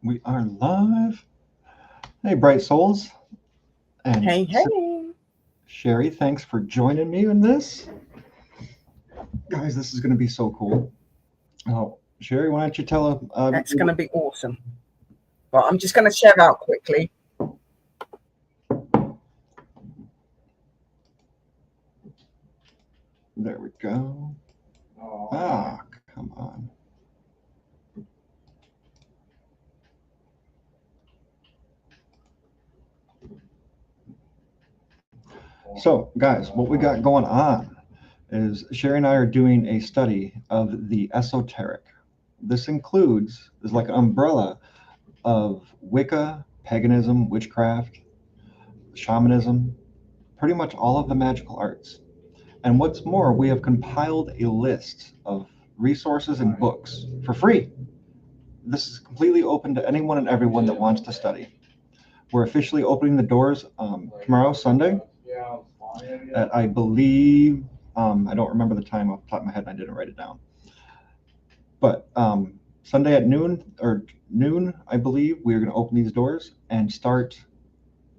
We are live. Hey, bright souls. And Hey, hey. Sherry, thanks for joining me in this. Guys, this is going to be so cool. Oh, Sherry, why don't you tell That's going to be awesome. But I'm just going to share out quickly. There we go. Ah, come on. So, guys, what we got going on is Sherry and I are doing a study of the esoteric. This is like an umbrella of Wicca, paganism, witchcraft, shamanism, pretty much all of the magical arts. And what's more, we have compiled a list of resources and books for free. This is completely open to anyone and everyone that wants to study. We're officially opening the doors tomorrow, Sunday, at I believe, I don't remember the time off the top of my head, and I didn't write it down. But Sunday at noon, I believe, we're going to open these doors and start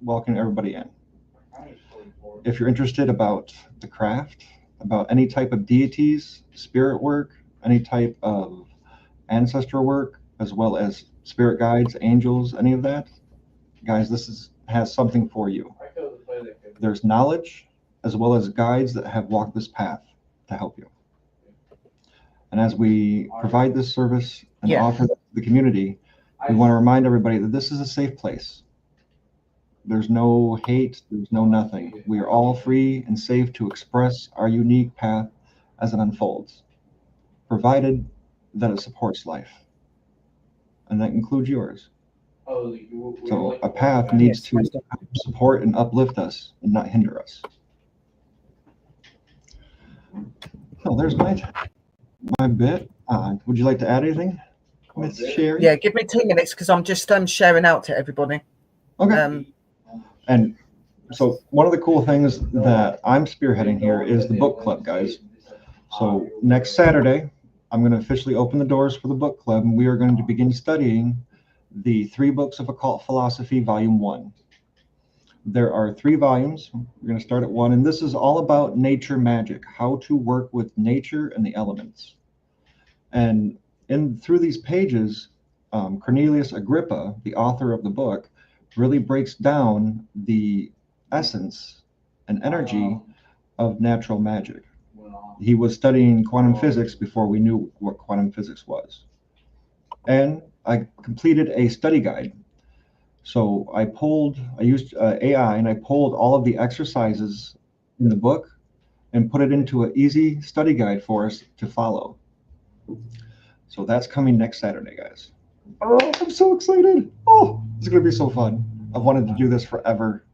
welcoming everybody in. If you're interested about the craft, about any type of deities, spirit work, any type of ancestral work, as well as spirit guides, angels, any of that, guys, has something for you. There's knowledge as well as guides that have walked this path to help you. And as we provide this service and offer it to the community, we want to remind everybody that this is a safe place. There's no hate, there's no nothing. We are all free and safe to express our unique path as it unfolds, provided that it supports life. And that includes yours. So a path needs to support and uplift us and not hinder us. Oh, there's my bit. Would you like to add anything, Miss Sherry? Yeah, give me 2 minutes because I'm just sharing out to everybody. Okay. And so one of the cool things that I'm spearheading here is the book club, guys. So next Saturday, I'm going to officially open the doors for the book club, and we are going to begin studying the 3 Books of Occult Philosophy, Volume 1. There are 3 volumes. We're going to start at 1, and this is all about nature magic, how to work with nature and the elements. And through these pages, Cornelius Agrippa, the author of the book, really breaks down the essence and energy of natural magic. He was studying quantum physics before we knew what quantum physics was. And I completed a study guide. So I used AI, and I pulled all of the exercises in the book and put it into an easy study guide for us to follow. So that's coming next Saturday, guys. Oh, I'm so excited. Oh, it's going to be so fun. I've wanted to do this forever.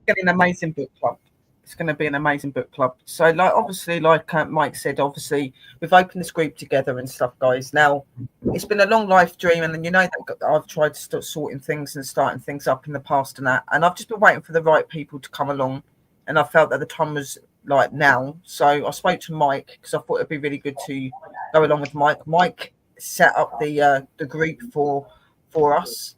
It's an amazing book club. It's going to be an amazing book club. So, obviously, Mike said, we've opened this group together and stuff, guys. Now, it's been a long life dream, and that I've tried to start sorting things and starting things up in the past and that, and I've just been waiting for the right people to come along, and I felt that the time was now. So I spoke to Mike because I thought it'd be really good to go along with Mike. Mike set up the group for us.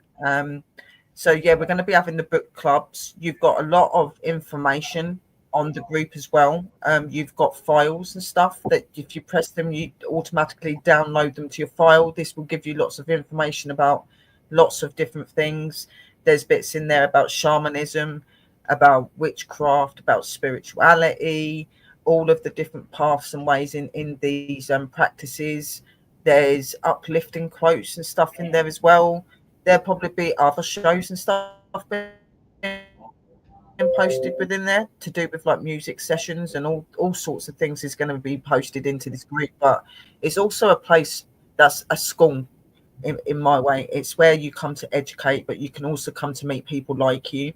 So yeah, we're going to be having the book clubs. You've got a lot of information on the group as well. You've got files and stuff that if you press them, you automatically download them to your file. This will give you lots of information about lots of different things. There's bits in there about shamanism, about witchcraft, about spirituality, all of the different paths and ways in these practices. There's uplifting quotes and stuff in there as well. There'll probably be other shows and stuff being posted within there to do with music sessions and all sorts of things is going to be posted into this group. But it's also a place that's a school in my way. It's where you come to educate, but you can also come to meet people like you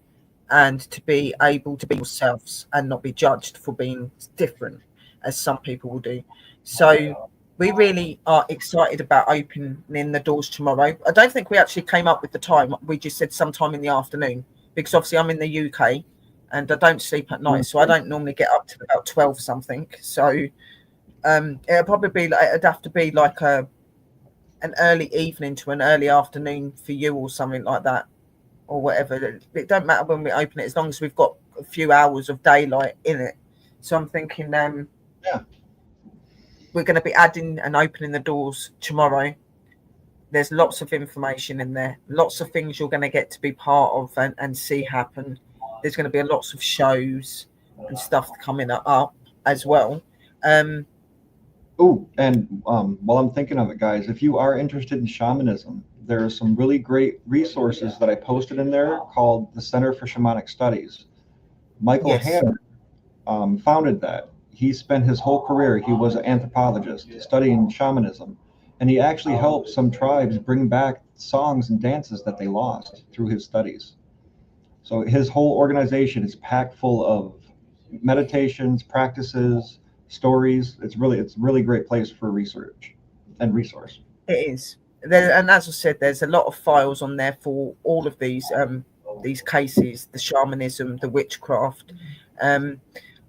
and to be able to be yourselves and not be judged for being different as some people will do. So we really are excited about opening the doors tomorrow. I don't think we actually came up with the time. We just said sometime in the afternoon because obviously I'm in the UK and I don't sleep at night. So I don't normally get up to about 12 something. So it'll probably be it'd have to be an early evening to an early afternoon for you or something like that, or whatever. It don't matter when we open it, as long as we've got a few hours of daylight in it. So I'm thinking Yeah. we're going to be adding and opening the doors tomorrow. There's lots of information in there, lots of things you're going to get to be part of and see happen. There's going to be lots of shows and stuff coming up as well. Oh, and while I'm thinking of it, guys, if you are interested in shamanism, there are some really great resources that I posted in there called the Center for Shamanic Studies. Michael Yes. Hanner founded that. He spent his whole career, he was an anthropologist studying shamanism, and he actually helped some tribes bring back songs and dances that they lost through his studies. So his whole organization is packed full of meditations, practices, stories. It's really great place for research and resource. It is there, and as I said, there's a lot of files on there for all of these cases, the shamanism, the witchcraft.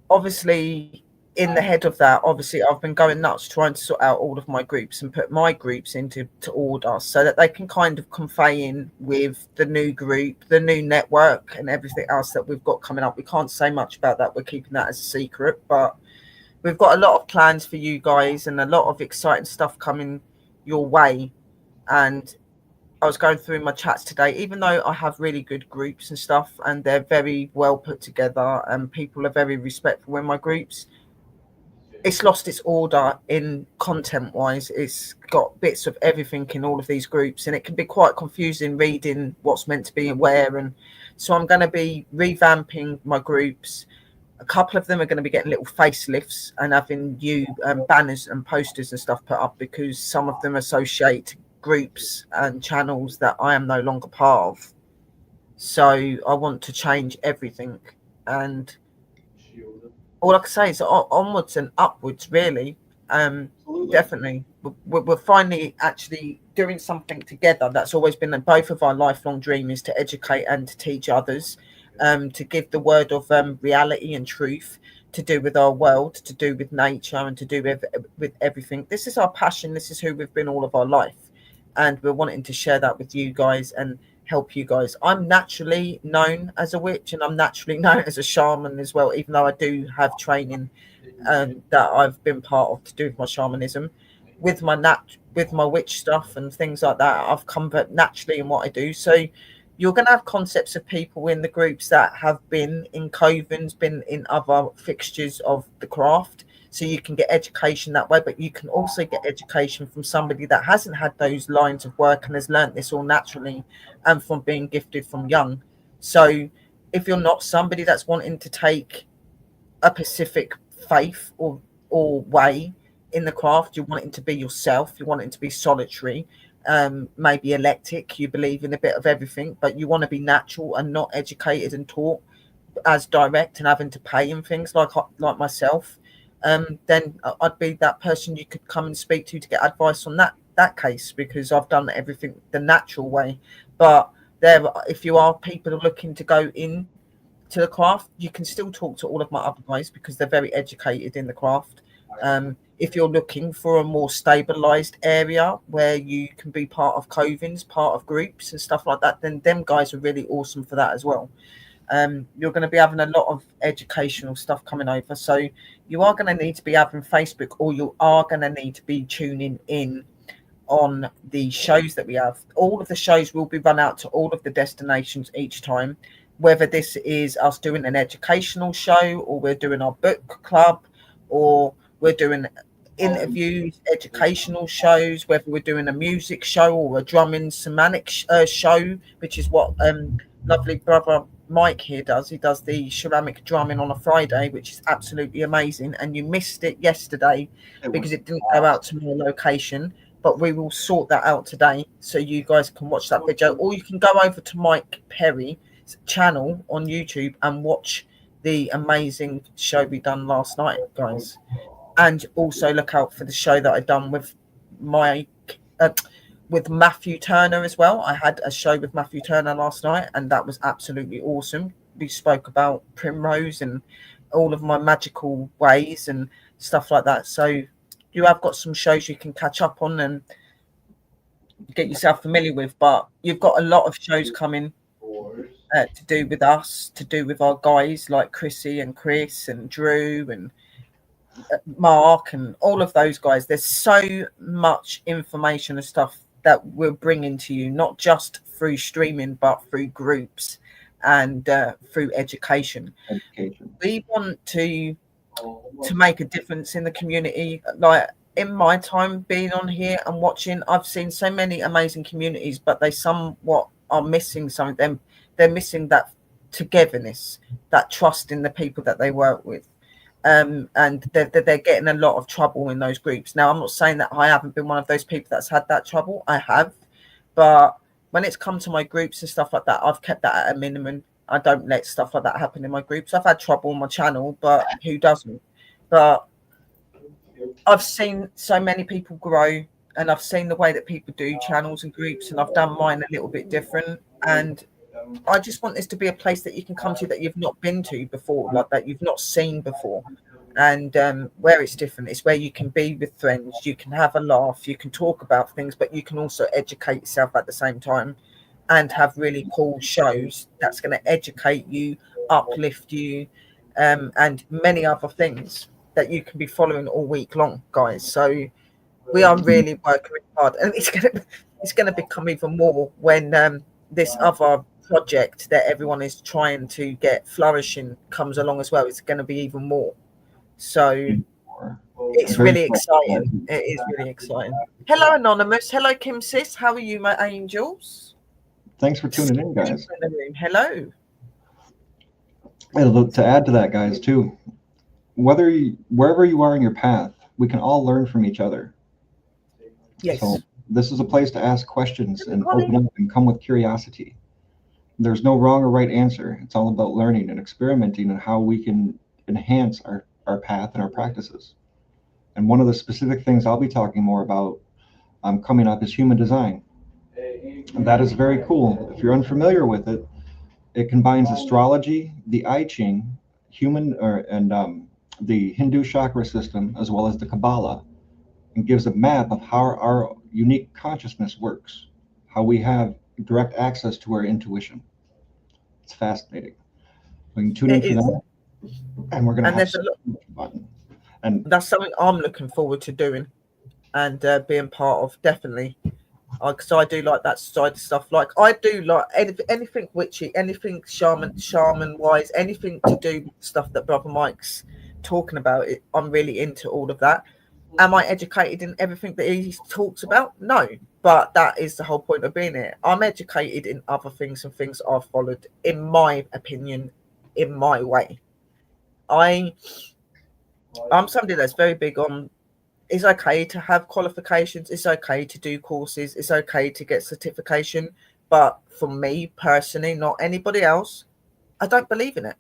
Obviously, in the head of that, obviously, I've been going nuts trying to sort out all of my groups and put my groups into order so that they can kind of convey in with the new group, the new network, and everything else that we've got coming up. We can't say much about that. We're keeping that as a secret, but we've got a lot of plans for you guys and a lot of exciting stuff coming your way. And I was going through my chats today, even though I have really good groups and stuff and they're very well put together and people are very respectful in my groups, it's lost its order in content wise. It's got bits of everything in all of these groups and it can be quite confusing reading what's meant to be where. And so I'm going to be revamping my groups. A couple of them are going to be getting little facelifts and having new banners and posters and stuff put up because some of them associate groups and channels that I am no longer part of. So I want to change everything, and all I can say is onwards and upwards, really. Definitely, we're finally actually doing something together. That's always been both of our lifelong dream, is to educate and to teach others, to give the word of reality and truth, to do with our world, to do with nature, and to do with everything. This is our passion. This is who we've been all of our life. And we're wanting to share that with you guys and help you guys. I'm naturally known as a witch and I'm naturally known as a shaman as well, even though I do have training that I've been part of to do with my shamanism. With my witch stuff and things like that, I've come naturally in what I do. So you're going to have concepts of people in the groups that have been in covens, been in other fixtures of the craft. So you can get education that way, but you can also get education from somebody that hasn't had those lines of work and has learnt this all naturally and from being gifted from young. So if you're not somebody that's wanting to take a specific faith or way in the craft, you want it to be yourself, you want it to be solitary, maybe eclectic, you believe in a bit of everything, but you want to be natural and not educated and taught as direct and having to pay and things like myself, then I'd be that person you could come and speak to get advice on that case, because I've done everything the natural way. But if you are people looking to go in to the craft, you can still talk to all of my other guys because they're very educated in the craft. If you're looking for a more stabilized area where you can be part of covens, part of groups and stuff like that, then them guys are really awesome for that as well. You're going to be having a lot of educational stuff coming over. So you are going to need to be having Facebook, or you are going to need to be tuning in on the shows that we have. All of the shows will be run out to all of the destinations each time, whether this is us doing an educational show or we're doing our book club or we're doing interviews, educational shows, whether we're doing a music show or a drumming shamanic show, which is what lovely brother Mike here does. He does the ceramic drumming on a Friday, which is absolutely amazing. And you missed it yesterday because it didn't go out to my location, but we will sort that out today so you guys can watch that video, or you can go over to Mike Perry's channel on YouTube and watch the amazing show we done last night, guys. And also look out for the show that I done with with Matthew Turner as well. I had a show with Matthew Turner last night and that was absolutely awesome. We spoke about Primrose and all of my magical ways and stuff like that. So you have got some shows you can catch up on, and get yourself familiar with. But you've got a lot of shows coming to do with us, to do with our guys like Chrissy and Chris and Drew and Mark and all of those guys. There's so much information and stuff that we're bringing to you, not just through streaming, but through groups and through education. We want to make a difference in the community. Like in my time being on here and watching, I've seen so many amazing communities, but they somewhat are missing something. They're missing that togetherness, that trust in the people that they work with. And they're getting a lot of trouble in those groups. Now, I'm not saying that I haven't been one of those people that's had that trouble. I have. But when it's come to my groups and stuff like that, I've kept that at a minimum. I don't let stuff like that happen in my groups. I've had trouble on my channel, but who doesn't? But I've seen so many people grow, and I've seen the way that people do channels and groups, and I've done mine a little bit different. And I just want this to be a place that you can come to that you've not been to before, like that you've not seen before. And where it's different, it's where you can be with friends, you can have a laugh, you can talk about things, but you can also educate yourself at the same time and have really cool shows that's going to educate you, uplift you, and many other things that you can be following all week long, guys. So we are really working hard, and it's going to become even more when this other project that everyone is trying to get flourishing comes along as well. It's going to be even more. So it's really exciting. It is really exciting. Hello, Anonymous. Hello, Kim Sis. How are you, my angels? Thanks for tuning in, guys. Hello. And to add to that, guys, too, wherever you are in your path, we can all learn from each other. Yes. So this is a place to ask questions and open up and come with curiosity. There's no wrong or right answer. It's all about learning and experimenting and how we can enhance our path and our practices. And one of the specific things I'll be talking more about coming up is human design. And that is very cool. If you're unfamiliar with it, it combines astrology, the I Ching, the Hindu chakra system, as well as the Kabbalah, and gives a map of how our unique consciousness works, how we have direct access to our intuition. It's fascinating. We can tune in for that, and we're going to have so much fun. And that's something I'm looking forward to doing and being part of, definitely. Because I do like that side of stuff. Like I do like anything witchy, anything shaman wise, anything to do with stuff that Brother Mike's talking about. I'm really into all of that. Am I educated in everything that he talks about? No, but that is the whole point of being here. I'm educated in other things and things I've followed, in my opinion, in my way. I'm somebody that's very big on, it's okay to have qualifications, it's okay to do courses, it's okay to get certification, but for me personally, not anybody else, I don't believe in it.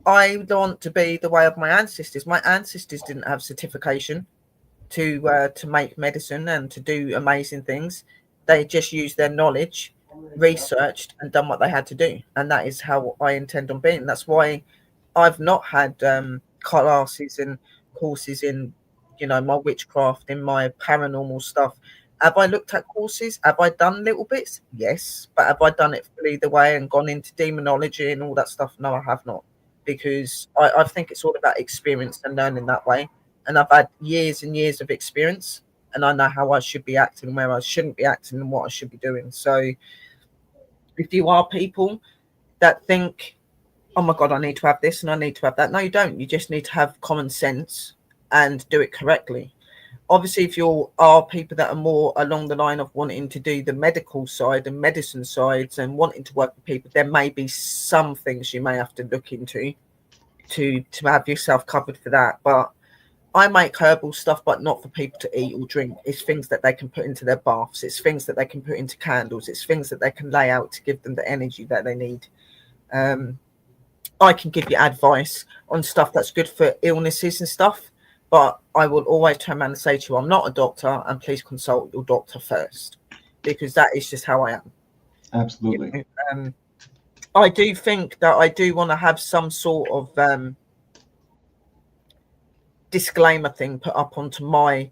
I want to be the way of my ancestors. My ancestors didn't have certification to make medicine and to do amazing things. They just used their knowledge, researched, and done what they had to do. And that is how I intend on being. That's why I've not had classes and courses in, my witchcraft, in my paranormal stuff. Have I looked at courses? Have I done little bits? Yes. But have I done it fully the way and gone into demonology and all that stuff? No, I have not. Because I think it's all about experience and learning that way. And I've had years and years of experience, and I know how I should be acting, where I shouldn't be acting, and what I should be doing. So if you are people that think, oh my God, I need to have this and I need to have that. No, you don't. You just need to have common sense and do it correctly. Obviously, if you are people that are more along the line of wanting to do the medical side and medicine sides and wanting to work with people, there may be some things you may have to look into to have yourself covered for that. But I make herbal stuff, but not for people to eat or drink. It's things that they can put into their baths. It's things that they can put into candles. It's things that they can lay out to give them the energy that they need. I can give you advice on stuff that's good for illnesses and stuff, but I will always turn around and say to you, I'm not a doctor, and please consult your doctor first, because that is just how I am. Absolutely. I do think that I do want to have some sort of disclaimer thing put up onto my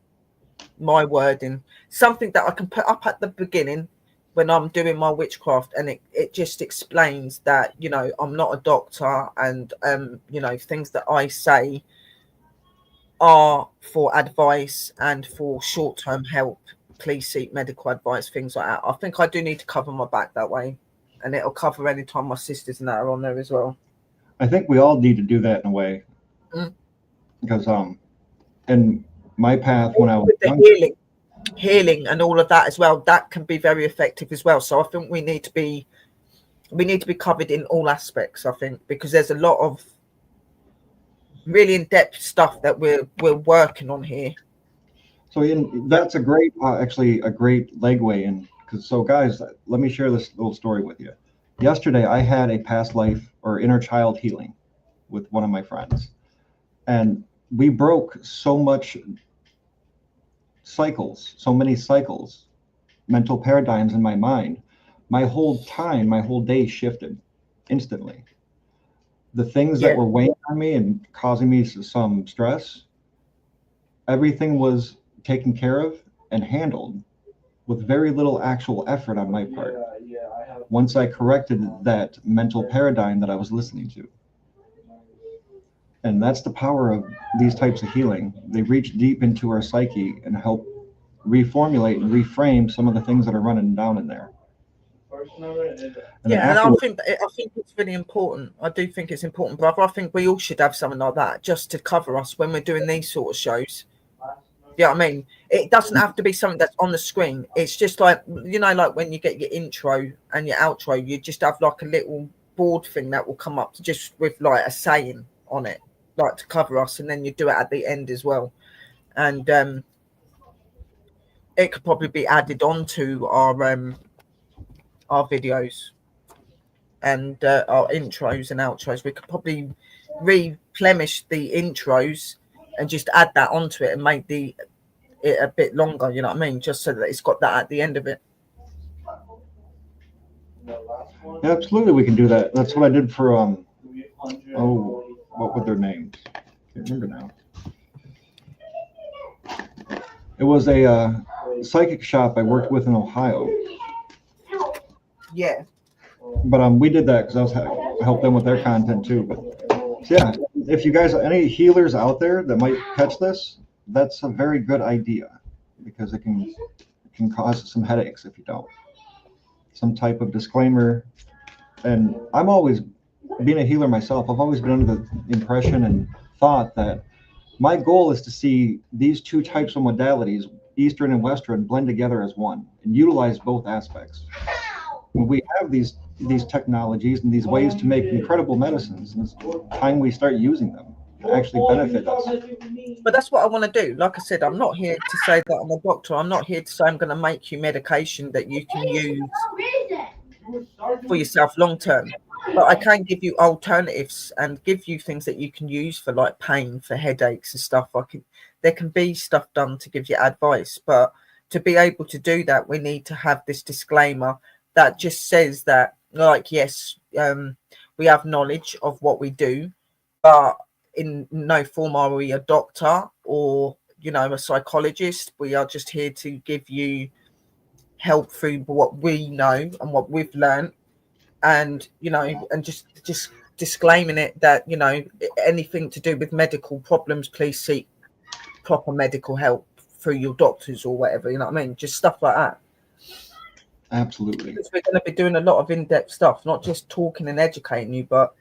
my wording, something that I can put up at the beginning when I'm doing my witchcraft, and it just explains that, you know, I'm not a doctor, and you know, things that I say are for advice and for short-term help. Please seek medical advice, things like that. I think I do need to cover my back that way, and it'll cover any time my sisters and that are on there as well. I think we all need to do that in a way, because in my path when I was with the healing and all of that as well, that can be very effective as well. So I think we need to be covered in all aspects, I think, because there's a lot of really in-depth stuff that we're working on here. So that's a great, actually a great legway in. So guys, let me share this little story with you. Yesterday, I had a past life or inner child healing with one of my friends, and we broke so many cycles, mental paradigms in my mind. My whole day shifted instantly. The things that were weighing on me and causing me some stress, everything was taken care of and handled with very little actual effort on my part. Once I corrected that mental paradigm that I was listening to. And that's the power of these types of healing. They reach deep into our psyche and help reformulate and reframe some of the things that are running down in there. And I think it's really important. I do think it's important, brother. I think we all should have something like that just to cover us when we're doing these sort of shows. Yeah, I mean, it doesn't have to be something that's on the screen. It's just like, you know, like when you get your intro and your outro, you just have like a little board thing that will come up just with like a saying on it, like to cover us, and then you do it at the end as well. And it could probably be added on to our videos and our intros and outros. We could probably replenish the intros and just add that onto it and make it a bit longer, you know what I mean? Just so that it's got that at the end of it. Yeah, absolutely, we can do that. That's what I did for what were their names? Can't remember now. It was a psychic shop I worked with in Ohio. Yeah. But we did that because I helped them with their content too. But so yeah, if you guys, any healers out there that might catch this, that's a very good idea, because it can cause some headaches if you don't. Some type of disclaimer. And I'm always, being a healer myself, I've always been under the impression and thought that my goal is to see these two types of modalities, Eastern and Western, blend together as one and utilize both aspects. When we have these technologies and these ways to make incredible medicines, and it's time we start using them to actually benefit us. But that's what I want to do. Like I said, I'm not here to say that I'm a doctor. I'm not here to say I'm going to make you medication that you can use for yourself long term. But I can give you alternatives and give you things that you can use for like pain, for headaches and stuff. There can be stuff done to give you advice, but to be able to do that, we need to have this disclaimer that just says that, like, yes, we have knowledge of what we do, but in no form are we a doctor or, you know, a psychologist. We are just here to give you help through what we know and what we've learned, and, you know, and just disclaiming it that, you know, anything to do with medical problems, please seek proper medical help through your doctors or whatever, you know what I mean? Just stuff like that. Absolutely. Because we're going to be doing a lot of in-depth stuff, not just talking and educating you, but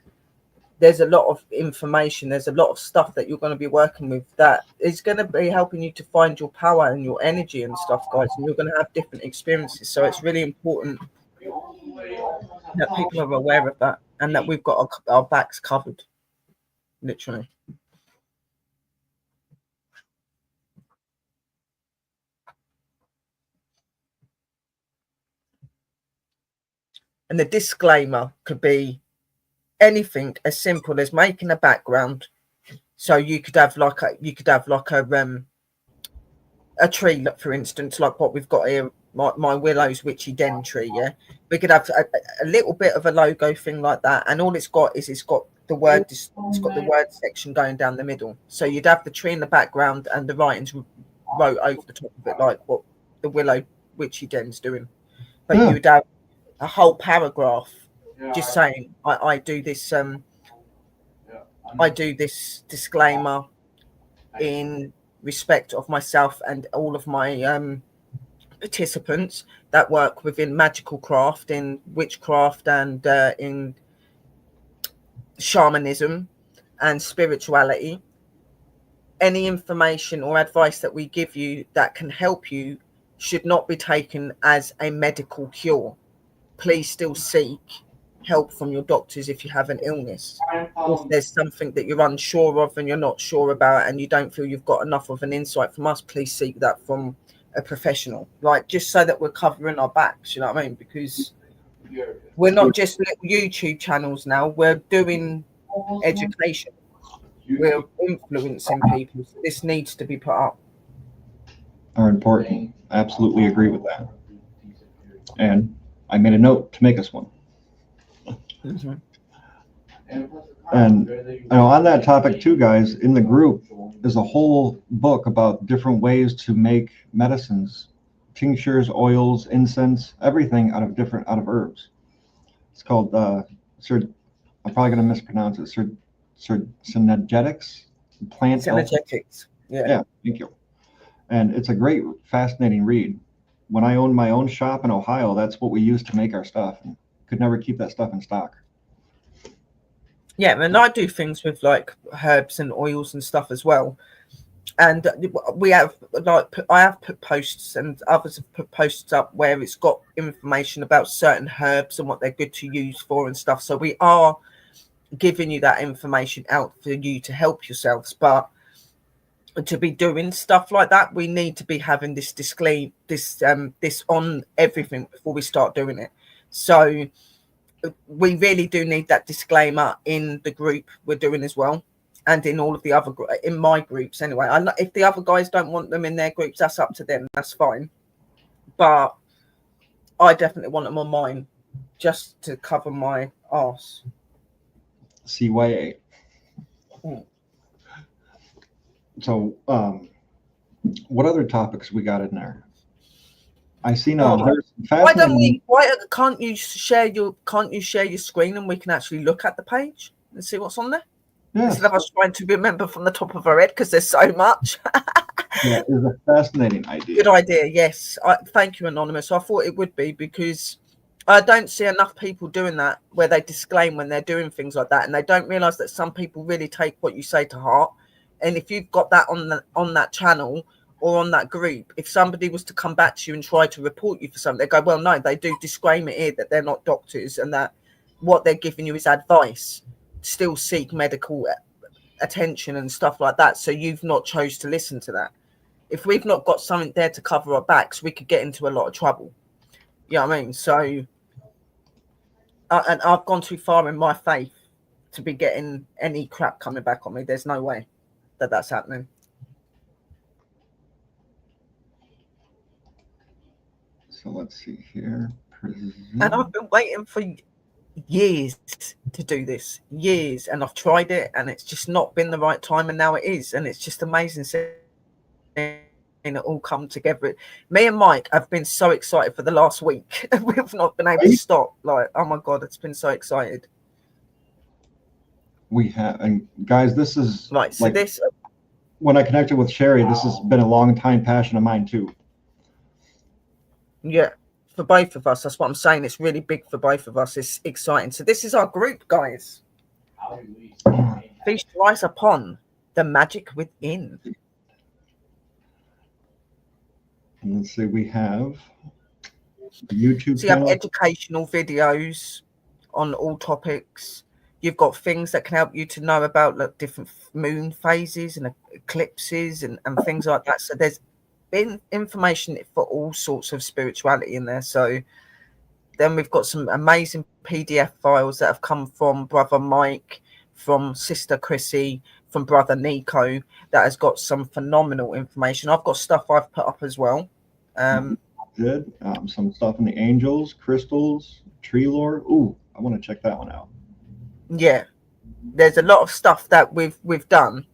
there's a lot of information, there's a lot of stuff that you're going to be working with that is going to be helping you to find your power and your energy and stuff, guys, and you're going to have different experiences. So it's really important that people are aware of that and that we've got our backs covered, literally. And the disclaimer could be anything as simple as making a background. So you could have like a tree, for instance, like what we've got here, my Willow's Witchy Den tree. Yeah, we could have a little bit of a logo thing like that, and all it's got the word. It's got the word section going down the middle. So you'd have the tree in the background and the writings wrote over the top of it, like what the Willow Witchy Den's doing. But Yeah. you'd have a whole paragraph just saying, I do this disclaimer in respect of myself and all of my participants that work within magical craft, in witchcraft, and in shamanism and spirituality. Any information or advice that we give you that can help you should not be taken as a medical cure. Please still seek help from your doctors if you have an illness. If there's something that you're unsure of and you're not sure about and you don't feel you've got enough of an insight from us, please seek that from a professional. Like, just so that we're covering our backs, you know what I mean? Because we're not just little YouTube channels now, we're doing education. We're influencing people. So this needs to be put up. Are important. I absolutely agree with that. And I made a note to make us one. Mm-hmm. And on that topic too, guys, in the group is a whole book about different ways to make medicines, tinctures, oils, incense, everything out of herbs. It's called I'm probably going to mispronounce it. Synergetics, plant. Synergetics. Yeah, thank you. And it's a great, fascinating read. When I owned my own shop in Ohio, that's what we used to make our stuff, and could never keep that stuff in stock. Yeah, and I do things with like herbs and oils and stuff as well. And we have, like, I have put posts and others have put posts up where it's got information about certain herbs and what they're good to use for and stuff. So we are giving you that information out for you to help yourselves. But to be doing stuff like that, we need to be having this this on everything before we start doing it. So we really do need that disclaimer in the group we're doing as well, and in all of the other in my groups anyway. If the other guys don't want them in their groups, that's up to them, that's fine, but I definitely want them on mine just to cover my arse. CYA. So what other topics we got in there? I seen can't you share your screen and we can actually look at the page and see what's on there? Yes. Instead of us trying to remember from the top of our head, because there's so much. Yeah, it's a fascinating idea. Good idea, yes. Thank you, Anonymous. I thought it would be, because I don't see enough people doing that, where they disclaim when they're doing things like that, and they don't realise that some people really take what you say to heart. And if you've got that on that channel or on that group, if somebody was to come back to you and try to report you for something, they go, well, no, they do disclaim it here that they're not doctors and that what they're giving you is advice. Still seek medical attention and stuff like that. So you've not chose to listen to that. If we've not got something there to cover our backs, we could get into a lot of trouble. You know what I mean? So, and I've gone too far in my faith to be getting any crap coming back on me. There's no way that that's happening. So let's see here. And I've been waiting for years to do this, years, and I've tried it and it's just not been the right time, and now it is, and it's just amazing seeing it all come together. Me and Mike have been so excited for the last week. We've not been able to stop. Like, oh my god, it's been so excited. We have, and guys, this is right. So like, when I connected with Sherry, this has been a long time passion of mine too. Yeah, for both of us. That's what I'm saying. It's really big for both of us. It's exciting. So this is our group, guys. Feast rise upon the magic within. And let's see, we have YouTube. So you have educational videos on all topics. You've got things that can help you to know about like different moon phases and eclipses and things like that. So there's been information for all sorts of spirituality in there. So then we've got some amazing PDF files that have come from Brother Mike, from Sister Chrissy, from Brother Nico, that has got some phenomenal information. I've got stuff I've put up as well. Good. Some stuff in the angels, crystals, tree lore. Ooh, I want to check that one out. Yeah, there's a lot of stuff that we've done,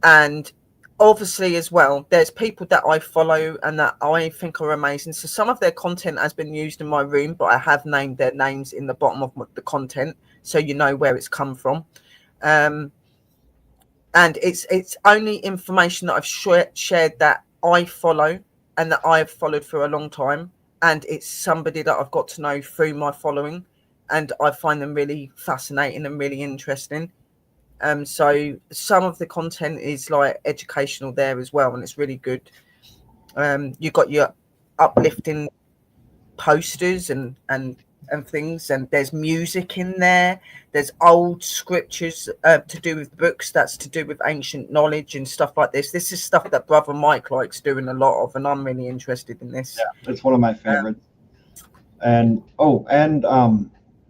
and obviously as well, there's people that I follow and that I think are amazing. So some of their content has been used in my room, but I have named their names in the bottom of the content, so you know where it's come from. And it's only information that I've shared that I follow and that I've followed for a long time, and it's somebody that I've got to know through my following, and I find them really fascinating and really interesting. So some of the content is like educational there as well, and it's really good. You've got your uplifting posters and things, and there's music in there. There's old scriptures to do with books, that's to do with ancient knowledge and stuff like this. This is stuff that brother Mike likes doing a lot of, and I'm really interested in this. Yeah, it's one of my favorites. And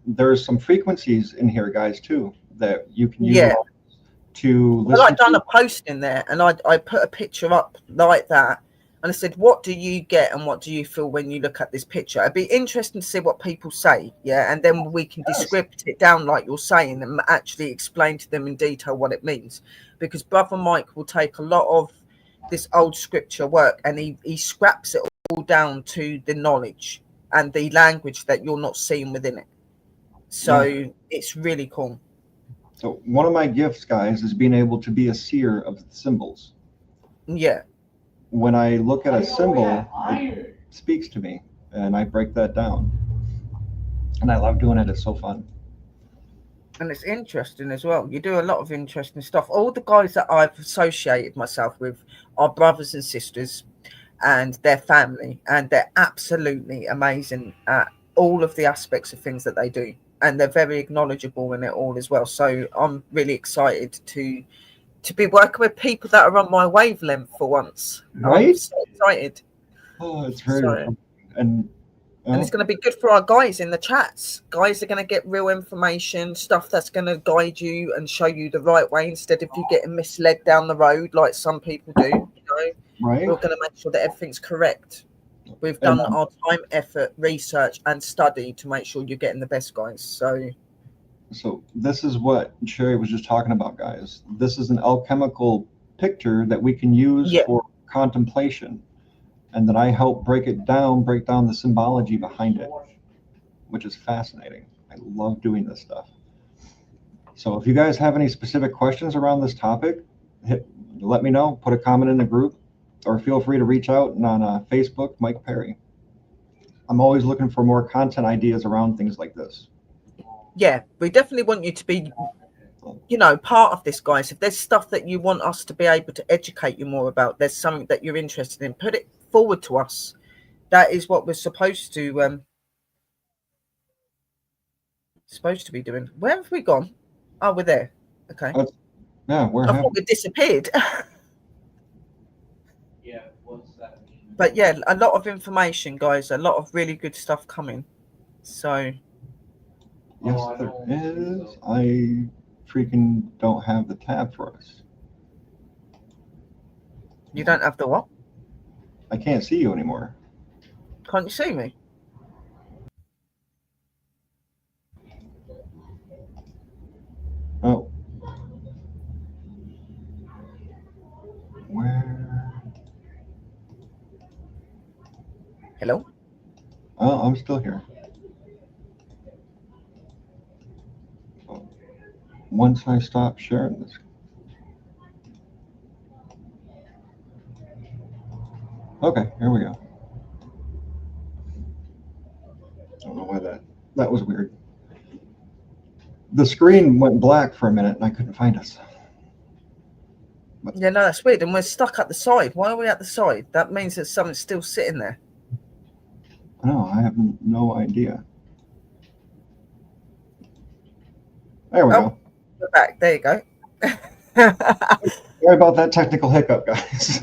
there's some frequencies in here, guys, too, that you can use to listen. I've done a post in there, and I put a picture up like that, and I said, what do you get and what do you feel when you look at this picture? It'd be interesting to see what people say, and then we can descript it down like you're saying and actually explain to them in detail what it means. Because brother Mike will take a lot of this old scripture work and he scraps it all down to the knowledge and the language that you're not seeing within it. So it's really cool. So one of my gifts, guys, is being able to be a seer of symbols. Yeah. When I look at a symbol, it speaks to me, and I break that down. And I love doing it. It's so fun. And it's interesting as well. You do a lot of interesting stuff. All the guys that I've associated myself with are brothers and sisters and their family, and they're absolutely amazing at all of the aspects of things that they do. And they're very knowledgeable in it all as well. So I'm really excited to be working with people that are on my wavelength for once. Right? I'm so excited. Oh, it's very fun. And it's going to be good for our guys in the chats. Guys are going to get real information, stuff that's going to guide you and show you the right way instead of you getting misled down the road like some people do. You know, right? We're going to make sure that everything's correct. We've done our time, effort, research, and study to make sure you're getting the best, guys. So this is what Sherry was just talking about, guys. This is an alchemical picture that we can use for contemplation, and then I help break down the symbology behind it, which is fascinating. I love doing this stuff. So if you guys have any specific questions around this topic, let me know. Put a comment in the group, or feel free to reach out on Facebook, Mike Perry. I'm always looking for more content ideas around things like this. Yeah, we definitely want you to be, part of this, guys. If there's stuff that you want us to be able to educate you more about, there's something that you're interested in, put it forward to us. That is what we're supposed to be doing. Where have we gone? Oh, we're there. Okay. I thought we disappeared. But yeah, a lot of information, guys. A lot of really good stuff coming. So. Yes, there is. I freaking don't have the tab for us. You don't have the what? I can't see you anymore. Can't you see me? Oh. Where? Hello? Oh, I'm still here. Once I stop sharing this. Okay, here we go. I don't know why that was weird. The screen went black for a minute and I couldn't find us. Yeah, no, that's weird. And we're stuck at the side. Why are we at the side? That means that something's still sitting there. No, I have no idea. There we go. We're back. There you go. Sorry about that technical hiccup, guys.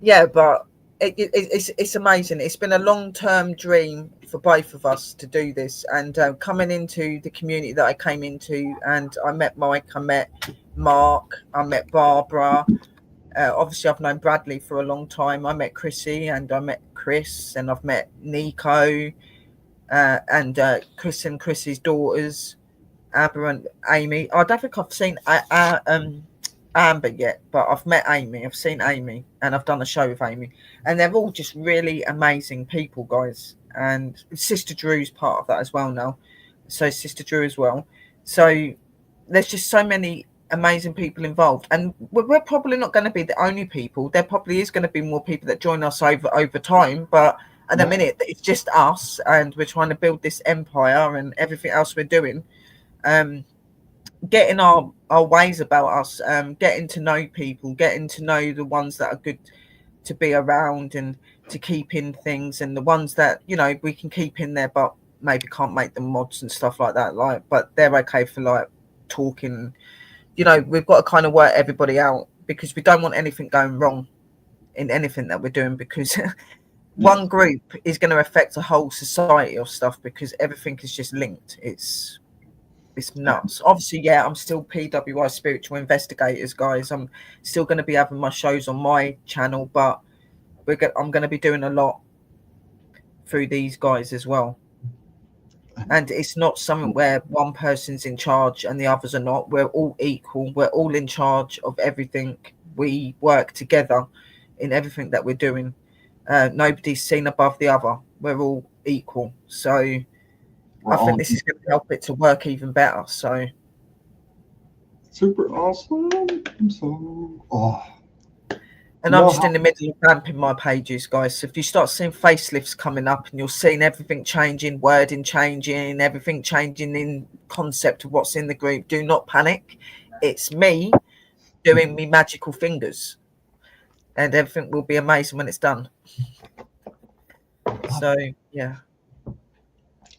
Yeah, but it's amazing. It's been a long-term dream for both of us to do this, and coming into the community that I came into, and I met Mike, I met Mark, I met Barbara. Obviously, I've known Bradley for a long time. I met Chrissy, and I met Chris, and I've met Nico, and Chris and Chrissy's daughters, Abba and Amy. I don't think I've seen Amber yet, but I've met Amy. I've seen Amy, and I've done a show with Amy, and they're all just really amazing people, guys. And Sister Drew's part of that as well now, so Sister Drew as well. So there's just so many amazing people involved, and we're probably not going to be the only people. There probably is going to be more people that join us over time, but at the minute it's just us, and we're trying to build this empire and everything else we're doing. Getting our ways about us, getting to know people, getting to know the ones that are good to be around and to keep in things, and the ones that, you know, we can keep in there but maybe can't make them mods and stuff like that, like, but they're okay for like talking. You know, we've got to kind of work everybody out, because we don't want anything going wrong in anything that we're doing, because one group is going to affect a whole society of stuff, because everything is just linked. It's nuts. Obviously, yeah, I'm still PWI Spiritual Investigators, guys. I'm still going to be having my shows on my channel, but I'm going to be doing a lot through these guys as well. And it's not something where one person's in charge and the others are not. We're all equal. We're all in charge of everything. We work together in everything that we're doing. Nobody's seen above the other. We're all equal. So I think this is going to help it to work even better. So super awesome. And I'm just in the middle of ramping my pages, guys. So if you start seeing facelifts coming up and you're seeing everything changing, wording changing, everything changing in concept of what's in the group, do not panic. It's me doing me magical fingers, and everything will be amazing when it's done. So, yeah.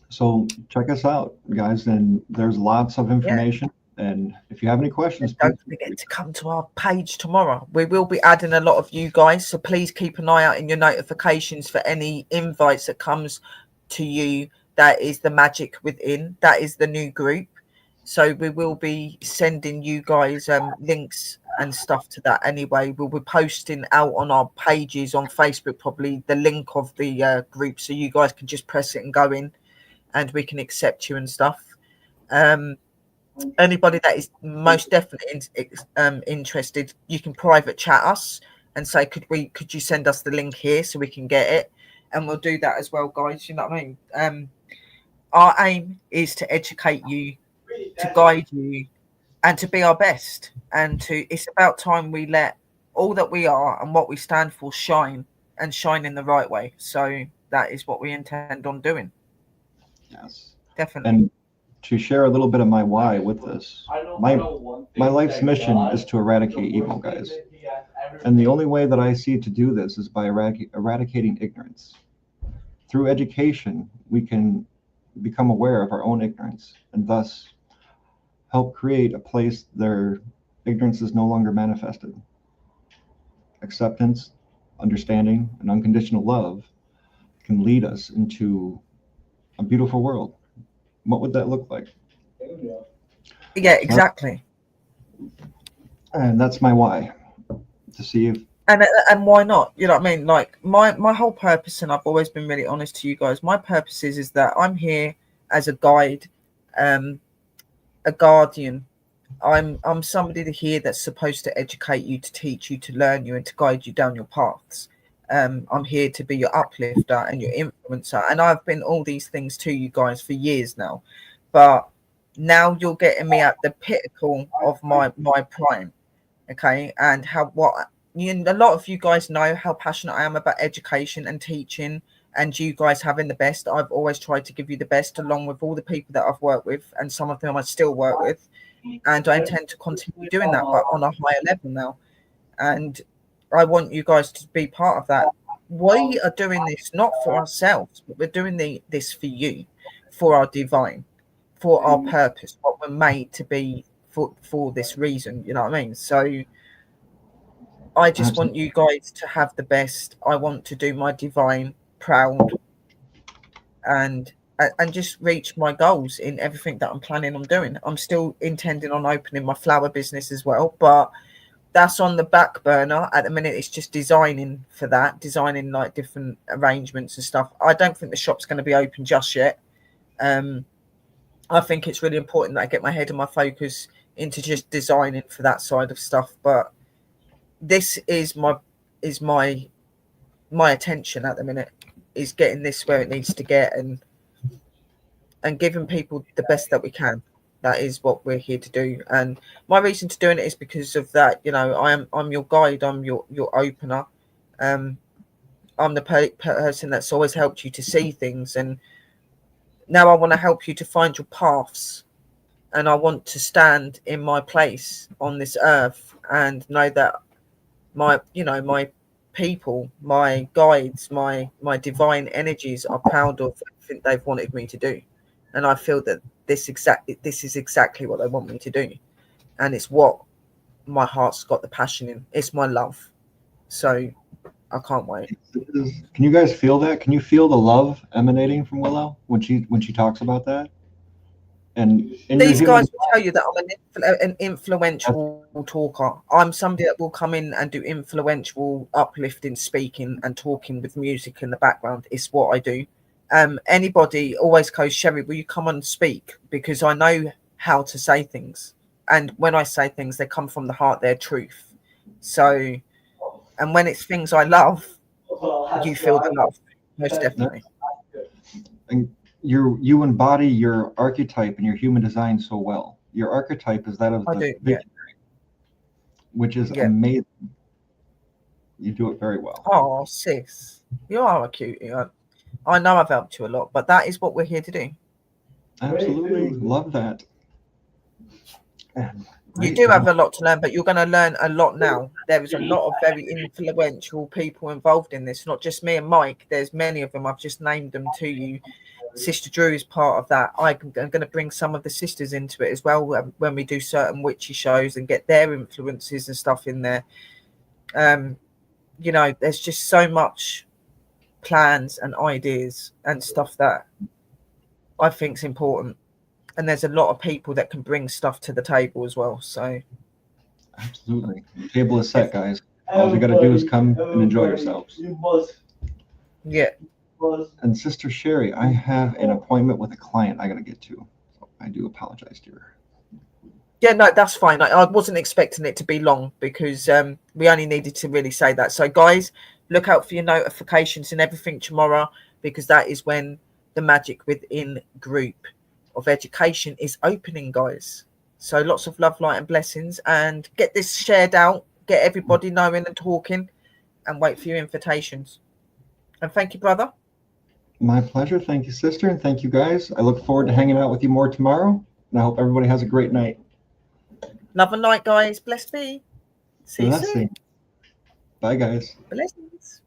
So check us out, guys. And there's lots of information. Yeah. And if you have any questions, don't forget to come to our page tomorrow. We will be adding a lot of you guys, so please keep an eye out in your notifications for any invites that comes to you. That is the Magick Within. That is the new group. So we will be sending you guys links and stuff to that anyway. We'll be posting out on our pages on Facebook probably the link of the group, so you guys can just press it and go in, and we can accept you and stuff. Anybody that is most definitely interested, you can private chat us and say, could you send us the link here so we can get it, and we'll do that as well, guys. You know what I mean? Our aim is to educate you, to guide you, and to be our best. And it's about time we let all that we are and what we stand for shine, and shine in the right way. So that is what we intend on doing. Yes, definitely. And to share a little bit of my why with this, my life's mission is to eradicate evil, guys. And the only way that I see to do this is by eradicating ignorance. Through education, we can become aware of our own ignorance, and thus help create a place where ignorance is no longer manifested. Acceptance, understanding, and unconditional love can lead us into a beautiful world. What would that look like? Yeah, exactly. And that's my why, to see if. And why not? You know what I mean? Like my whole purpose, and I've always been really honest to you guys, my purpose is that I'm here as a guide, a guardian. I'm somebody here that's supposed to educate you, to teach you, to learn you, and to guide you down your paths. I'm here to be your uplifter and your influencer, and I've been all these things to you guys for years now, but now you're getting me at the pinnacle of my prime, okay? And a lot of you guys know how passionate I am about education and teaching, and you guys having the best. I've always tried to give you the best, along with all the people that I've worked with, and some of them I still work with, and I intend to continue doing that, but on a higher level now. And I want you guys to be part of that. We are doing this not for ourselves, but we're doing this for you, for our divine, for our purpose, what we're made to be for this reason. You know what I mean? So I just want you guys to have the best. I want to do my divine proud, and just reach my goals in everything that I'm planning on doing. I'm still intending on opening my flower business as well, but that's on the back burner at the minute. It's just designing for that, designing like different arrangements and stuff. I don't think the shop's going to be open just yet. I think it's really important that I get my head and my focus into just designing for that side of stuff. But this is my attention at the minute, is getting this where it needs to get, and giving people the best that we can. That is what we're here to do. And my reason to doing it is because of that. You know, I'm your guide. I'm your opener. I'm the person that's always helped you to see things, and now I want to help you to find your paths. And I want to stand in my place on this earth and know that my people, my guides, my divine energies are proud of everything they've wanted me to do. And I feel that this is exactly what they want me to do. And it's what my heart's got the passion in. It's my love. So I can't wait. Can you guys feel that? Can you feel the love emanating from Willow when she talks about that? And these guys will tell you that I'm an influential talker. I'm somebody that will come in and do influential, uplifting, speaking and talking with music in the background. It's what I do. Anybody always goes, Sherry, will you come and speak? Because I know how to say things. And when I say things, they come from the heart, they're truth. So, and when it's things I love, you feel the love, most definitely. And you embody your archetype and your human design so well. Your archetype is that of the visionary, which is amazing. You do it very well. Oh, sis, you are a cutie. I know I've helped you a lot, but that is what we're here to do. Absolutely. Love that. You do have a lot to learn, but you're going to learn a lot now. There is a lot of very influential people involved in this, not just me and Mike. There's many of them. I've just named them to you. Sister Drew is part of that. I'm going to bring some of the sisters into it as well when we do certain witchy shows and get their influences and stuff in there. You know, there's just so much plans and ideas and stuff that I think is important. And there's a lot of people that can bring stuff to the table as well. So absolutely. The table is set, guys. All you got to do is come and enjoy yourselves. Yeah. And Sister Sherry, I have an appointment with a client I got to get to. So I do apologize to her. Yeah, no, that's fine. I wasn't expecting it to be long because we only needed to really say that. So, guys, look out for your notifications and everything tomorrow, because that is when the Magick Within group of education is opening, guys. So lots of love, light and blessings, and get this shared out, get everybody knowing and talking, and wait for your invitations. And thank you, brother. My pleasure. Thank you, sister. And thank you, guys. I look forward to hanging out with you more tomorrow. And I hope everybody has a great night. Love and light, guys. Blessed be. See you soon. Bye, guys. Blessings.